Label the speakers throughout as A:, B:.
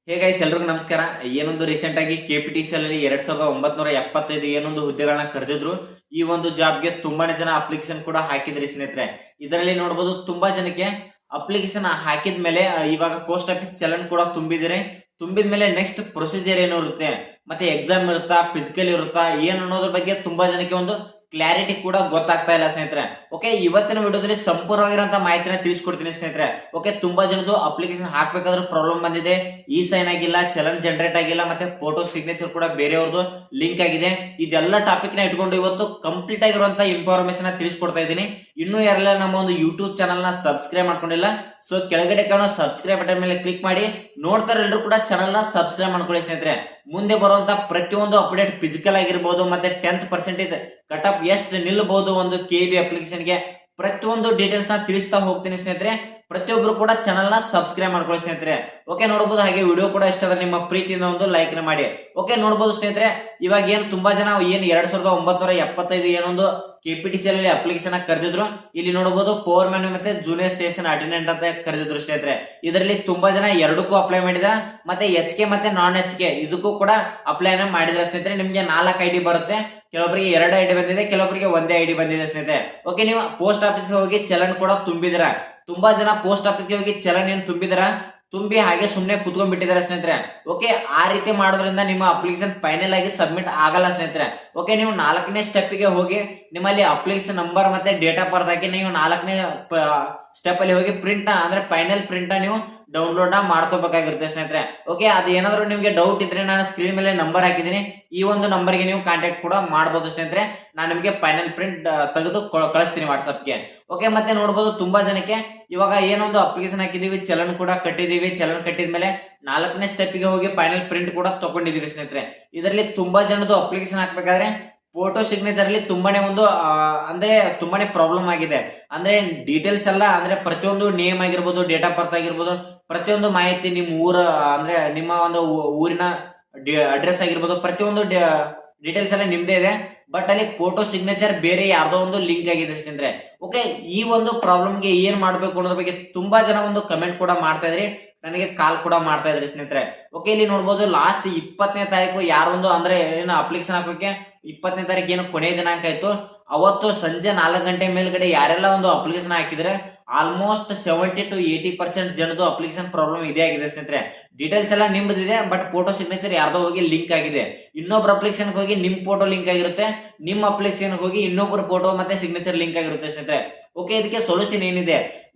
A: Hey guys ಎಲ್ರಿಗೂ ನಮಸ್ಕಾರ. ಏನೊಂದು ರೀಸೆಂಟ್ ಆಗಿ KPTCL ಅಲ್ಲಿ 2975 ಏನೊಂದು ಹುದ್ದೆಗಳನ್ನ ಕರೆದಿದ್ರು. ಈ ಒಂದು ಜಾಬ್ಗೆ ತುಂಬಾನೇ ಜನ ಅಪ್ಲಿಕೇಶನ್ ಕೂಡ ಹಾಕಿದ್ರಿ ಸ್ನೇಹಿತರೆ. ಇದರಲ್ಲಿ ನೋಡಬಹುದು ತುಂಬಾ ಜನಕ್ಕೆ ಅಪ್ಲಿಕೇಶನ್ ಹಾಕಿದ ಮೇಲೆ ಇವಾಗ ಪೋಸ್ಟ್ ಆಫೀಸ್ ಚಲನ್ ಕೂಡ ತುಂಬಿದ ಮೇಲೆ ನೆಕ್ಸ್ಟ್ ಪ್ರೊಸೀಜರ್ ಏನು ಇರುತ್ತೆ, ಮತ್ತೆ ಎಕ್ಸಾಮ್ ಇರುತ್ತಾ, ಫಿಸಿಕಲ್ ಇರುತ್ತಾ, ಏನ್ ಅನ್ನೋದ್ರ ಬಗ್ಗೆ ತುಂಬಾ ಜನಕ್ಕೆ ಒಂದು ಕ್ಲಾರಿಟಿ ಕೂಡ ಗೊತ್ತಾಗ್ತಾ ಇಲ್ಲ ಸ್ನೇಹಿತರೆ. ಓಕೆ, ಇವತ್ತಿನ ವಿಡಿಯೋದಲ್ಲಿ ಸಂಪೂರ್ಣವಾಗಿರುವಂತಹ ಮಾಹಿತಿನ ತಿಳಿಸ್ಕೊಡ್ತೀನಿ ಸ್ನೇಹಿತರೆ. ಓಕೆ, ತುಂಬಾ ಜನದ್ದು ಅಪ್ಲಿಕೇಶನ್ ಹಾಕ್ಬೇಕಾದ್ರೂ ಪ್ರಾಬ್ಲಮ್ ಬಂದಿದೆ, ಈ ಸೈನ್ ಆಗಿಲ್ಲ, ಚಲನ್ ಜನರೇಟ್ ಆಗಿಲ್ಲ, ಮತ್ತೆ ಫೋಟೋ ಸಿಗ್ನೇಚರ್ ಕೂಡ ಬೇರೆಯವ್ರದ್ದು ಲಿಂಕ್ ಆಗಿದೆ. ಇದೆಲ್ಲ ಟಾಪಿಕ್ ನ ಇಟ್ಕೊಂಡು ಇವತ್ತು ಕಂಪ್ಲೀಟ್ ಆಗಿರುವಂತಹ ಇನ್ಫಾರ್ಮೇಶನ್ ತಿಳಿಸ್ಕೊಡ್ತಾ ಇದ್ದೀನಿ. ಇನ್ನು ಯಾರೆಲ್ಲ ನಮ್ಮ ಒಂದು ಯೂಟ್ಯೂಬ್ ಚಾನಲ್ ನ ಸಬ್ಸ್ಕ್ರೈಬ್ ಮಾಡ್ಕೊಂಡಿಲ್ಲ, ಸೊ ಕೆಳಗಡೆ ಕಾಣೋ ಸಬ್ಸ್ಕ್ರೈಬ್ ಬಟನ್ ಮೇಲೆ ಕ್ಲಿಕ್ ಮಾಡಿ. ನೋಡ್ತಾರೆ ಎಲ್ಲರೂ ಕೂಡ ಚಾನಲ್ ನ ಸಬ್ಸ್ಕ್ರೈಬ್ ಮಾಡ್ಕೊಳ್ಳಿ ಸ್ನೇಹಿತರೆ. ಮುಂದೆ ಬರುವಂತ ಪ್ರತಿಯೊಂದು ಅಪ್ಡೇಟ್ ಫಿಸಿಕಲ್ ಆಗಿರ್ಬೋದು, ಮತ್ತೆ 10% ಕಟ್ ಆಫ್ ಎಷ್ಟು ನಿಲ್ಲಬಹುದು ಒಂದು KB ಅಪ್ಲಿಕೇಶನ್ ಗೆ, ಪ್ರತಿಯೊಂದು ಡೀಟೇಲ್ಸ್ ನ ತಿಳಿಸ್ತಾ ಹೋಗ್ತೀನಿ ಸ್ನೇಹಿತರೆ. ಪ್ರತಿಯೊಬ್ರು ಕೂಡ ಚಾನಲ್ ನ ಸಬ್ಸ್ಕ್ರೈಬ್ ಮಾಡ್ಕೊಳ್ಳಿ ಸ್ನೇಹಿತರೆ. ಓಕೆ, ನೋಡಬಹುದು. ಹಾಗೆ ವಿಡಿಯೋ ಕೂಡ ಇಷ್ಟ ಆದ್ರೆ ನಿಮ್ಮ ಪ್ರೀತಿಯಿಂದ ಒಂದು ಲೈಕ್ ನ ಮಾಡಿ. ಓಕೆ, ನೋಡಬಹುದು ಸ್ನೇಹಿತರೆ, ಇವಾಗ ಏನು ತುಂಬಾ ಜನ 2975 ಏನೊಂದು KPTCL ಅಲ್ಲಿ ಅಪ್ಲಿಕೇಶನ್ ಕರೆದಿದ್ರು. ಇಲ್ಲಿ ನೋಡಬಹುದು ಪವರ್ ಮ್ಯಾನ್ ಮತ್ತೆ ಜೂನಿಯರ್ ಸ್ಟೇಷನ್ ಅಟೆಂಡೆಂಟ್ ಅಂತ ಕರೆದಿದ್ರು ಸ್ನೇಹಿತರೆ. ಇದರಲ್ಲಿ ತುಂಬಾ ಜನ ಎರಡಕ್ಕೂ ಅಪ್ಲೈ ಮಾಡಿದ, ಮತ್ತೆ HK ಮತ್ತೆ ನಾನ್ HK ಇದಕ್ಕೂ ಕೂಡ ಅಪ್ಲೈ ಮಾಡಿದ್ರೆ ಸ್ನೇಹಿತರೆ. ನಿಮ್ಗೆ 4 ID ಬರುತ್ತೆ. ಕೆಲವೊಬ್ಬರಿಗೆ 2 ID ಬಂದಿದೆ, ಕೆಲವೊಬ್ಬರಿಗೆ 1 ID ಬಂದಿದೆ ಸ್ನೇಹಿತರೆ. ಓಕೆ, ನೀವು ಪೋಸ್ಟ್ ಆಫೀಸ್ಗೆ ಹೋಗಿ ಚಲನ್ ಕೂಡ ತುಂಬಿದಿರ. ತುಂಬಾ ಜನ ಪೋಸ್ಟ್ ಆಫೀಸ್ಗೆ ಹೋಗಿ ಚಲನ್ ಏನ್ ತುಂಬಿ ಹಾಗೆ ಸುಮ್ನೆ ಕುತ್ಕೊಂಡ್ಬಿಟ್ಟಿದ್ದಾರೆ ಸ್ನೇಹಿತರೆ. ಓಕೆ, ಆ ರೀತಿ ಮಾಡೋದ್ರಿಂದ ನಿಮ್ಮ ಅಪ್ಲಿಕೇಶನ್ ಫೈನಲ್ ಆಗಿ ಸಬ್ಮಿಟ್ ಆಗಲ್ಲ ಸ್ನೇಹಿತರೆ. ಓಕೆ, ನೀವು 4ನೇ ಸ್ಟೆಪ್ಗೆ ಹೋಗಿ ನಿಮ್ಮಲ್ಲಿ ಅಪ್ಲಿಕೇಶನ್ ನಂಬರ್ ಮತ್ತೆ ಡೇಟ್ ಆಫ್ ಬರ್ತ್ ಹಾಕಿ ನೀವು 4ನೇ ಸ್ಟೆಪ್ ಅಲ್ಲಿ ಹೋಗಿ ಪ್ರಿಂಟ್ ಅಂದ್ರೆ ಫೈನಲ್ ಪ್ರಿಂಟ್ ನೀವು ಡೌನ್ಲೋಡ್ ಮಾಡ್ಕೋಬೇಕಾಗಿರುತ್ತೆ ಸ್ನೇಹಿತರೆ. ಓಕೆ, ಅದು ಏನಾದ್ರು ನಿಮ್ಗೆ ಡೌಟ್ ಇದ್ರೆ ನಾನು ಸ್ಕ್ರೀನ್ ಮೇಲೆ ನಂಬರ್ ಹಾಕಿದ್ದೀನಿ, ಈ ಒಂದು ನಂಬರ್ಗೆ ನೀವು ಕಾಂಟ್ಯಾಕ್ಟ್ ಕೂಡ ಮಾಡಬಹುದು ಸ್ನೇಹಿತರೆ. ನಾನು ನಿಮಗೆ ಫೈನಲ್ ಪ್ರಿಂಟ್ ತೆಗೆದು ಕಳಿಸ್ತೀನಿ ವಾಟ್ಸ್ಆಪ್ಗೆ. ಓಕೆ, ಮತ್ತೆ ನೋಡಬಹುದು ತುಂಬಾ ಜನಕ್ಕೆ ಇವಾಗ ಏನೊಂದು ಅಪ್ಲಿಕೇಶನ್ ಹಾಕಿದೀವಿ, ಚಲನ್ ಕೂಡ ಕಟ್ಟಿದೀವಿ. ಚಲನ್ ಕಟ್ಟಿದ್ಮೇಲೆ 4ನೇ ಸ್ಟೆಪ್ಗೆ ಹೋಗಿ ಫೈನಲ್ ಪ್ರಿಂಟ್ ಕೂಡ ತಗೊಂಡಿದೀವಿ ಸ್ನೇಹಿತರೆ. ಇದರಲ್ಲಿ ತುಂಬಾ ಜನದ್ದು ಅಪ್ಲಿಕೇಶನ್ ಹಾಕ್ಬೇಕಾದ್ರೆ ಫೋಟೋ ಸಿಗ್ನೇಚರ್ ಅಲ್ಲಿ ತುಂಬಾನೇ ಒಂದು ಅಂದ್ರೆ ತುಂಬಾನೇ ಪ್ರಾಬ್ಲಮ್ ಆಗಿದೆ. ಅಂದ್ರೆ ಡೀಟೇಲ್ಸ್ ಎಲ್ಲ ಅಂದ್ರೆ ಪ್ರತಿಯೊಂದು ನೇಮ್ ಆಗಿರ್ಬೋದು, ಡೇಟ್ ಆಫ್ ಬರ್ತ್ ಆಗಿರ್ಬೋದು, ಪ್ರತಿಯೊಂದು ಮಾಹಿತಿ ನಿಮ್ಮ ಊರ ಅಂದ್ರೆ ನಿಮ್ಮ ಒಂದು ಊರಿನ ಅಡ್ರೆಸ್ ಆಗಿರ್ಬೋದು, ಪ್ರತಿಯೊಂದು ಡೀಟೇಲ್ಸ್ ಎಲ್ಲ ನಿಮ್ದೇ ಇದೆ. ಬಟ್ ಅಲ್ಲಿ ಫೋಟೋ ಸಿಗ್ನೇಚರ್ ಬೇರೆ ಯಾರ್ದೋ ಒಂದು ಲಿಂಕ್ ಆಗಿದೆ ಸ್ನೇಹಿತರೆ. ಓಕೆ, ಈ ಒಂದು ಪ್ರಾಬ್ಲಮ್ಗೆ ಏನ್ ಮಾಡ್ಬೇಕು ಅನ್ನೋದ್ರ ಬಗ್ಗೆ ತುಂಬಾ ಜನ ಒಂದು ಕಮೆಂಟ್ ಕೂಡ ಮಾಡ್ತಾ ಇದ್ರಿ, ನನಗೆ ಕಾಲ್ ಕೂಡ ಮಾಡ್ತಾ ಇದ್ರಿ ಸ್ನೇಹಿತರೆ. ಓಕೆ, ಇಲ್ಲಿ ನೋಡ್ಬೋದು ಲಾಸ್ಟ್ 20ನೇ ತಾರೀಕು ಯಾರೊಂದು ಅಂದ್ರೆ ಏನು ಅಪ್ಲಿಕೇಶನ್ ಹಾಕೋಕೆ 20ನೇ ತಾರೀಕು ಏನು ಕೊನೆಯ ದಿನಾಂಕ ಆಯ್ತು, ಅವತ್ತು ಸಂಜೆ 4 ಗಂಟೆ ಮೇಲ್ಗಡೆ ಯಾರೆಲ್ಲ ಒಂದು ಅಪ್ಲಿಕೇಶನ್ ಹಾಕಿದ್ರೆ ಆಲ್ಮೋಸ್ಟ್ 70 to 80% ಜನದ್ದು ಅಪ್ಲಿಕೇಶನ್ ಪ್ರಾಬ್ಲಮ್ ಇದೇ ಆಗಿದೆ ಸ್ನೇಹಿತರೆ. ಡೀಟೇಲ್ಸ್ ಎಲ್ಲ ನಿಮ್ದಿದೆ, ಬಟ್ ಫೋಟೋ ಸಿಗ್ನೇಚರ್ ಯಾರ್ದೋ ಹೋಗಿ ಲಿಂಕ್ ಆಗಿದೆ. ಇನ್ನೊಬ್ರು ಅಪ್ಲಿಕೇಶನ್ ಹೋಗಿ ನಿಮ್ ಫೋಟೋ ಲಿಂಕ್ ಆಗಿರುತ್ತೆ, ನಿಮ್ಮ ಅಪ್ಲಿಕೇಶನ್ ಹೋಗಿ ಇನ್ನೊಬ್ರು ಫೋಟೋ ಮತ್ತೆ ಸಿಗ್ನೇಚರ್ ಲಿಂಕ್ ಆಗಿರುತ್ತೆ ಸ್ನೇಹಿತರೆ. ಓಕೆ, ಇದಕ್ಕೆ ಸೊಲ್ಯೂಷನ್ ಏನಿದೆ,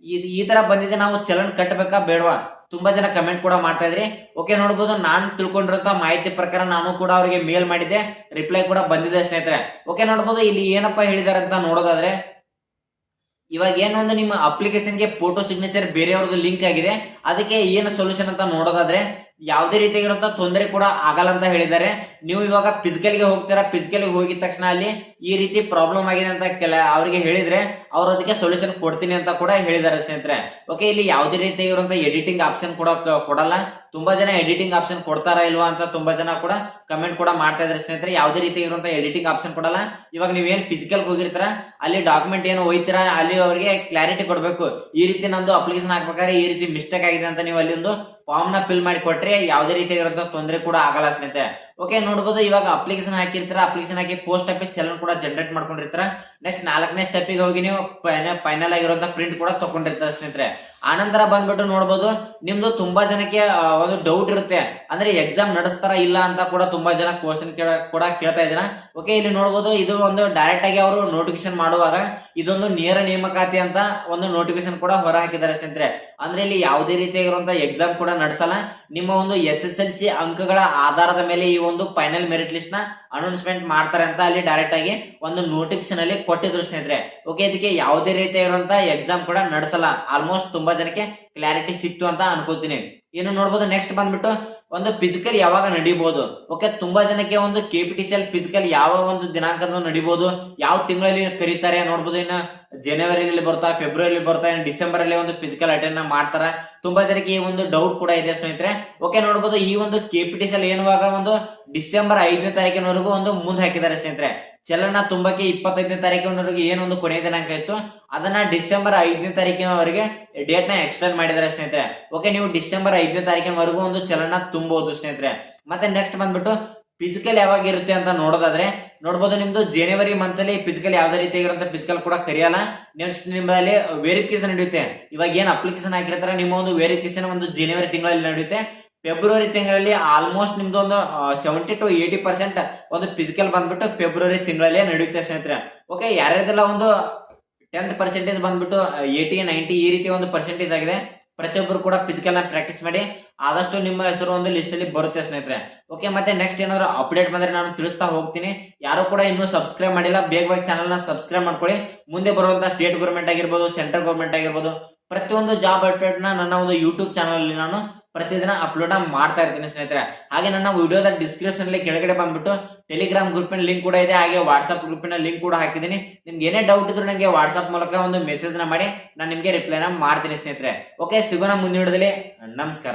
A: ಈ ತರ ಬಂದಿದೆ, ನಾವು ಚಲನ್ ಕಟ್ಟಬೇಕಾ ಬೇಡವಾ, ತುಂಬಾ ಜನ ಕಮೆಂಟ್ ಕೂಡ ಮಾಡ್ತಾ ಇದ್ರಿ. ಓಕೆ, ನೋಡಬಹುದು ನಾನು ತಿಳ್ಕೊಂಡಿರೋ ಮಾಹಿತಿ ಪ್ರಕಾರ ನಾನು ಕೂಡ ಅವರಿಗೆ ಮೇಲ್ ಮಾಡಿದ್ದೆ, ರಿಪ್ಲೈ ಕೂಡ ಬಂದಿದೆ ಸ್ನೇಹಿತರೆ. ಓಕೆ, ನೋಡಬಹುದು ಇಲ್ಲಿ ಏನಪ್ಪಾ ಹೇಳಿದಾರೆ ಅಂತ ನೋಡೋದಾದ್ರೆ, ಇವಾಗ ಏನೊಂದು ನಿಮ್ಮ ಅಪ್ಲಿಕೇಶನ್ಗೆ ಫೋಟೋ ಸಿಗ್ನೇಚರ್ ಬೇರೆಯವ್ರದ್ದು ಲಿಂಕ್ ಆಗಿದೆ, ಅದಕ್ಕೆ ಏನು ಸೊಲ್ಯೂಷನ್ ಅಂತ ನೋಡೋದಾದ್ರೆ ಯಾವುದೇ ರೀತಿಯಾಗಿರುವಂತ ತೊಂದರೆ ಕೂಡ ಆಗಲ್ಲ ಅಂತ ಹೇಳಿದ್ದಾರೆ. ನೀವು ಇವಾಗ ಫಿಸಿಕಲ್ಗೆ ಹೋಗ್ತೀರಾ, ಫಿಸಿಕಲ್ಗೆ ಹೋಗಿದ ತಕ್ಷಣ ಅಲ್ಲಿ ಈ ರೀತಿ ಪ್ರಾಬ್ಲಮ್ ಆಗಿದೆ ಅಂತ ಅವರಿಗೆ ಹೇಳಿದ್ರೆ ಅವ್ರು ಅದಕ್ಕೆ ಸೊಲ್ಯೂಷನ್ ಕೊಡ್ತೀನಿ ಅಂತ ಕೂಡ ಹೇಳಿದ್ದಾರೆ ಸ್ನೇಹಿತರೆ. ಓಕೆ, ಇಲ್ಲಿ ಯಾವುದೇ ರೀತಿಯಾಗಿರುವಂತ ಎಡಿಟಿಂಗ್ ಆಪ್ಷನ್ ಕೂಡ ಕೊಡಲ್ಲ. ತುಂಬಾ ಜನ ಎಡಿಟಿಂಗ್ ಆಪ್ಷನ್ ಕೊಡ್ತಾರಾ ಇಲ್ವಾ ಅಂತ ತುಂಬಾ ಜನ ಕೂಡ ಕಮೆಂಟ್ ಕೂಡ ಮಾಡ್ತಾ ಇದ್ದಾರೆ ಸ್ನೇಹಿತರೆ. ಯಾವುದೇ ರೀತಿ ಇರುವಂತ ಎಡಿಟಿಂಗ್ ಆಪ್ಷನ್ ಕೊಡಲ್ಲ. ಇವಾಗ ನೀವೇನ್ ಫಿಸಿಕಲ್ ಹೋಗಿರ್ತೀರಾ, ಅಲ್ಲಿ ಡಾಕ್ಯುಮೆಂಟ್ ಏನು ಒಯ್ತೀರಾ, ಅಲ್ಲಿ ಅವರಿಗೆ ಕ್ಲಾರಿಟಿ ಕೊಡ್ಬೇಕು, ಈ ರೀತಿ ನಂದು ಅಪ್ಲಿಕೇಶನ್ ಹಾಕ್ಬೇಕಾದ್ರೆ ಈ ರೀತಿ ಮಿಸ್ಟೇಕ್ ಆಗಿದೆ ಅಂತ ನೀವು ಅಲ್ಲಿ ಒಂದು ಫಾರ್ಮ್ ನ ಫಿಲ್ ಮಾಡಿ ಕೊಟ್ರೆ ಯಾವುದೇ ರೀತಿಯಾಗಿರುವಂತ ತೊಂದರೆ ಕೂಡ ಆಗಲ್ಲ ಸ್ನೇಹಿತರೆ. ಓಕೆ, ನೋಡಬಹುದು ಇವಾಗ ಅಪ್ಲಿಕೇಶನ್ ಹಾಕಿರ್ತೀರ, ಅಪ್ಲಿಕೇಶನ್ ಹಾಕಿ ಪೋಸ್ಟ್ ಆಫೀಸ್ ಚಲನ್ ಕೂಡ ಜನರೇಟ್ ಮಾಡ್ಕೊಂಡಿರ್ತಾರ. ನೆಕ್ಸ್ಟ್ 4ನೇ ಸ್ಟೆಪ್ಗೆ ಹೋಗಿ ನೀವು ಫೈನಲ್ ಆಗಿರುವಂತ ಪ್ರಿಂಟ್ ಕೂಡ ತಗೊಂಡಿರ್ತಾರೆ ಸ್ನೇಹಿತರೆ. ಆನಂತರ ಬಂದ್ಬಿಟ್ಟು ನೋಡಬಹುದು ನಿಮ್ದು ತುಂಬಾ ಜನಕ್ಕೆ ಒಂದು ಡೌಟ್ ಇರುತ್ತೆ, ಅಂದ್ರೆ ಎಕ್ಸಾಮ್ ನಡೆಸ್ತಾರ ಇಲ್ಲ ಅಂತ ಕೂಡ ತುಂಬಾ ಜನ ಕ್ವಶನ್ ಕೂಡ ಕೇಳ್ತಾ ಇದ್ದೀರಾ. ಓಕೆ, ಇಲ್ಲಿ ನೋಡಬಹುದು ಇದು ಒಂದು ಡೈರೆಕ್ಟ್ ಆಗಿ ಅವರು ನೋಟಿಫಿಕೇಶನ್ ಮಾಡುವಾಗ ಇದೊಂದು ನೇರ ನೇಮಕಾತಿ ಅಂತ ಒಂದು ನೋಟಿಫಿಕೇಶನ್ ಕೂಡ ಹೊರ ಹಾಕಿದ್ದಾರೆ ಸ್ನೇಹಿತರೆ. ಅಂದ್ರೆ ಇಲ್ಲಿ ಯಾವುದೇ ರೀತಿಯಾಗಿರುವಂತಹ ಎಕ್ಸಾಮ್ ಕೂಡ ನಡೆಸಲ್ಲ. ನಿಮ್ಮ ಒಂದು SSLC ಅಂಕಗಳ ಆಧಾರದ ಮೇಲೆ ಈ ಒಂದು ಫೈನಲ್ ಮೆರಿಟ್ ಲಿಸ್ಟ್ ನ ಅನೌನ್ಸ್ಮೆಂಟ್ ಮಾಡ್ತಾರೆ ಅಂತ ಅಲ್ಲಿ ಡೈರೆಕ್ಟ್ ಆಗಿ ಒಂದು ನೋಟಿಫಿಕೇಶನ್ ಅಲ್ಲಿ ಕೊಟ್ಟಿದ್ರು ಸ್ನೇಹಿತರೆ. ಓಕೆ, ಇದಕ್ಕೆ ಯಾವುದೇ ರೀತಿಯಾಗಿರುವಂತಹ ಎಕ್ಸಾಮ್ ಕೂಡ ನಡೆಸಲ್ಲ. ಆಲ್ಮೋಸ್ಟ್ ತುಂಬಾ ಜನಕ್ಕೆ ಕ್ಲಾರಿಟಿ ಸಿಕ್ತು ಅಂತ ಅನ್ಕೋತೀನಿ. ಇನ್ನು ನೋಡ್ಬೋದು ನೆಕ್ಸ್ಟ್ ಬಂದ್ಬಿಟ್ಟು ಒಂದು ಫಿಸಿಕಲ್ ಯಾವಾಗ ನಡೀಬಹುದು. ಓಕೆ, ತುಂಬಾ ಜನಕ್ಕೆ ಒಂದು KPTCL ಫಿಸಿಕಲ್ ಯಾವ ಒಂದು ದಿನಾಂಕದ ನಡೀಬಹುದು, ಯಾವ ತಿಂಗಳಲ್ಲಿ ಕರೀತಾರೆ ನೋಡ್ಬೋದು. ಇನ್ನು ಜನವರಿಯಲ್ಲಿ ಬರ್ತಾ, ಫೆಬ್ರವರಿ ಬರ್ತಾ, ಇನ್ನು ಡಿಸೆಂಬರ್ ಅಲ್ಲಿ ಒಂದು ಫಿಸಿಕಲ್ ಅಟೆಂಡ್ ಮಾಡ್ತಾರ. ತುಂಬಾ ಜನಕ್ಕೆ ಈ ಒಂದು ಡೌಟ್ ಕೂಡ ಇದೆ ಸ್ನೇಹಿತರೆ. ಓಕೆ, ನೋಡ್ಬೋದು ಈ ಒಂದು KPTCL ಏನುವಾಗ ಒಂದು ಡಿಸೆಂಬರ್ 5ನೇ ತಾರೀಕಿನವರೆಗೂ ಒಂದು ಮುಂದೆ ಹಾಕಿದ್ದಾರೆ ಸ್ನೇಹಿತರೆ. ಚಲನ ತುಂಬಕ್ಕೆ 25ನೇ ತಾರೀಕಿನವರೆಗೆ ಏನೊಂದು ಕೊನೆಯ ದಿನಾಂಕ ಇತ್ತು ಅದನ್ನ ಡಿಸೆಂಬರ್ 5ನೇ ತಾರೀಕಿನವರೆಗೆ ಡೇಟ್ ನ ಎಕ್ಸ್ಟೆಂಡ್ ಮಾಡಿದ್ದಾರೆ ಸ್ನೇಹಿತರೆ. ಓಕೆ, ನೀವು ಡಿಸೆಂಬರ್ 5ನೇ ತಾರೀಕಿನವರೆಗೂ ಒಂದು ಚಲನ ತುಂಬಬಹುದು ಸ್ನೇಹಿತರೆ. ಮತ್ತೆ ನೆಕ್ಸ್ಟ್ ಬಂದ್ಬಿಟ್ಟು ಫಿಸಿಕಲ್ ಯಾವಾಗ ಇರುತ್ತೆ ಅಂತ ನೋಡೋದಾದ್ರೆ ನೋಡ್ಬೋದು, ನಿಮ್ದು ಜನವರಿ ಮಂತ್ ಅಲ್ಲಿ ಫಿಸಿಕಲ್ ಯಾವ್ದೇ ರೀತಿಯಾಗಿರುವಂತ ಫಿಸಿಕಲ್ ಕೂಡ ಕರೆಯಲ್ಲ. ನೆಕ್ಸ್ಟ್ ನಿಮ್ಮಲ್ಲಿ ವೆರಿಫಿಕೇಶನ್ ನಡೆಯುತ್ತೆ. ಇವಾಗ ಏನ್ ಅಪ್ಲಿಕೇಶನ್ ಹಾಕಿರ್ತಾರೆ ನಿಮ್ಮ ಒಂದು ವೆರಿಫಿಕೇಶನ್ ಒಂದು ಜನವರಿ ತಿಂಗಳಲ್ಲಿ ನಡೆಯುತ್ತೆ. ಫೆಬ್ರವರಿ ತಿಂಗಳಲ್ಲಿ ಆಲ್ಮೋಸ್ಟ್ ನಿಮ್ದು ಒಂದು 70 to 80% ಒಂದು ಫಿಸಿಕಲ್ ಬಂದ್ಬಿಟ್ಟು ಫೆಬ್ರವರಿ ತಿಂಗಳಲ್ಲೇ ನಡೆಯುತ್ತೆ ಸ್ನೇಹಿತರೆ. ಓಕೆ, ಯಾರ್ಯಾರೆಲ್ಲ ಒಂದು 10% ಬಂದ್ಬಿಟ್ಟು 80, 90 ಈ ರೀತಿ ಒಂದು ಪರ್ಸೆಂಟೇಜ್ ಆಗಿದೆ, ಪ್ರತಿಯೊಬ್ಬರು ಕೂಡ ಫಿಸಿಕಲ್ ನ ಪ್ರಾಕ್ಟೀಸ್ ಮಾಡಿ. ಆದಷ್ಟು ನಿಮ್ಮ ಹೆಸರು ಒಂದು ಲಿಸ್ಟ್ ಅಲ್ಲಿ ಬರುತ್ತೆ ಸ್ನೇಹಿತರೆ. ಓಕೆ, ಮತ್ತೆ ನೆಕ್ಸ್ಟ್ ಏನಾದ್ರು ಅಪ್ಡೇಟ್ ಬಂದ್ರೆ ನಾನು ತಿಳಿಸ್ತಾ ಹೋಗ್ತೀನಿ. ಯಾರು ಕೂಡ ಇನ್ನೂ ಸಬ್ಸ್ಕ್ರೈಬ್ ಮಾಡಿಲ್ಲ, ಬೇಗ ಚಾನಲ್ ನ ಸಬ್ಸ್ಕ್ರೈಬ್ ಮಾಡ್ಕೊಳ್ಳಿ. ಮುಂದೆ ಬರುವಂತ ಸ್ಟೇಟ್ ಗೌರ್ಮೆಂಟ್ ಆಗಿರ್ಬೋದು, ಸೆಂಟ್ರಲ್ ಗೌರ್ಮೆಂಟ್ ಆಗಿರ್ಬೋದು, ಪ್ರತಿಯೊಂದು ಜಾಬ್ ಅಪ್ಡೇಟ್ ನನ್ನ ಒಂದು ಯೂಟ್ಯೂಬ್ ಚಾನಲ್ ಅಲ್ಲಿ ನಾನು ಪ್ರತಿದಿನ ಅಪ್ಲೋಡ್ ಮಾಡ್ತಾ ಇರ್ತೀನಿ ಸ್ನೇಹಿತರೆ. ಹಾಗೆ ನನ್ನ ವಿಡಿಯೋದ ಡಿಸ್ಕ್ರಿಪ್ಷನ್ ಅಲ್ಲಿ ಕೆಳಗಡೆ ಬಂದ್ಬಿಟ್ಟು ಟೆಲಿಗ್ರಾಮ್ ಗ್ರೂಪಿನ ಲಿಂಕ್ ಕೂಡ ಇದೆ, ಹಾಗೆ ವಾಟ್ಸ್ಆಪ್ ಗ್ರೂಪಿನ ಲಿಂಕ್ ಕೂಡ ಹಾಕಿದ್ದೀನಿ. ನಿಮ್ಗೆ ಏನೇ ಡೌಟ್ ಇದ್ರು ನನಗೆ ವಾಟ್ಸ್ಆಪ್ ಮೂಲಕ ಒಂದು ಮೆಸೇಜ್ ನ ಮಾಡಿ, ನಾನು ನಿಮ್ಗೆ ರಿಪ್ಲೈನ ಮಾಡ್ತೀನಿ ಸ್ನೇಹಿತರೆ. ಓಕೆ, ಸಿಗೋಣ ಮುಂದಿನ ವಿಡಿಯೋದಲ್ಲಿ. ನಮಸ್ಕಾರ.